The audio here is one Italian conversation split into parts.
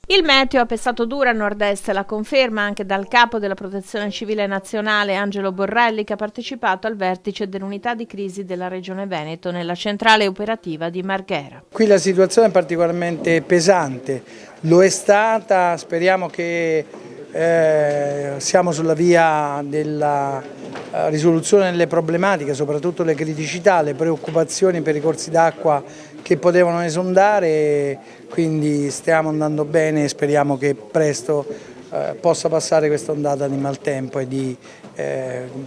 Il meteo ha pestato duro a nord-est, la conferma anche dal capo della Protezione Civile Nazionale Angelo Borrelli, che ha partecipato al vertice dell'unità di crisi della Regione Veneto nella centrale operativa di Marghera. Qui la situazione è particolarmente pesante, lo è stata, speriamo che siamo sulla via della risoluzione delle problematiche, soprattutto le criticità, le preoccupazioni per i corsi d'acqua che potevano esondare, quindi stiamo andando bene e speriamo che presto possa passare questa ondata di maltempo e di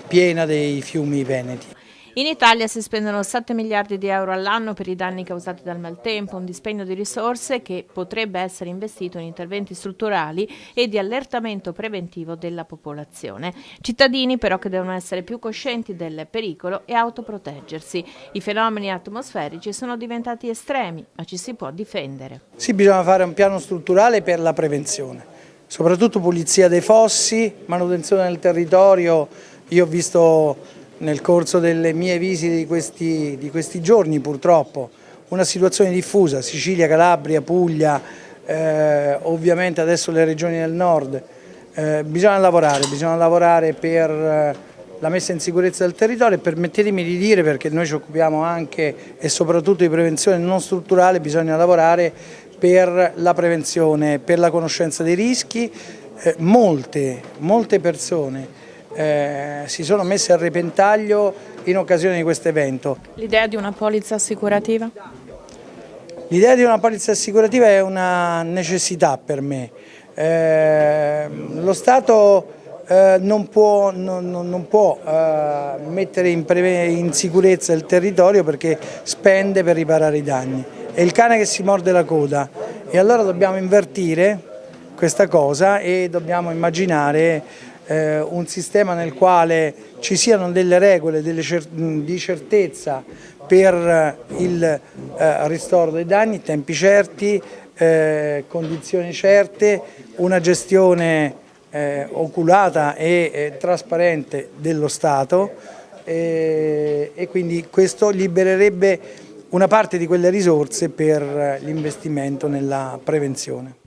piena dei fiumi veneti. In Italia si spendono 7 miliardi di euro all'anno per i danni causati dal maltempo, un dispendio di risorse che potrebbe essere investito in interventi strutturali e di allertamento preventivo della popolazione. Cittadini però che devono essere più coscienti del pericolo e autoproteggersi. I fenomeni atmosferici sono diventati estremi, ma ci si può difendere. Sì, bisogna fare un piano strutturale per la prevenzione, soprattutto pulizia dei fossi, manutenzione del territorio. Io ho visto nel corso delle mie visite di questi giorni purtroppo una situazione diffusa, Sicilia, Calabria, Puglia, ovviamente adesso le regioni del nord. Bisogna lavorare per la messa in sicurezza del territorio e permettetemi di dire, perché noi ci occupiamo anche e soprattutto di prevenzione non strutturale, bisogna lavorare per la prevenzione, per la conoscenza dei rischi. Molte persone si sono messe a repentaglio in occasione di questo evento. L'idea di una polizza assicurativa? L'idea di una polizza assicurativa è una necessità per me. Lo Stato non può mettere in sicurezza il territorio perché spende per riparare i danni. È il cane che si morde la coda e allora dobbiamo invertire questa cosa e dobbiamo immaginare un sistema nel quale ci siano delle regole di certezza per il ristoro dei danni, tempi certi, condizioni certe, una gestione oculata e trasparente dello Stato e quindi questo libererebbe una parte di quelle risorse per l'investimento nella prevenzione.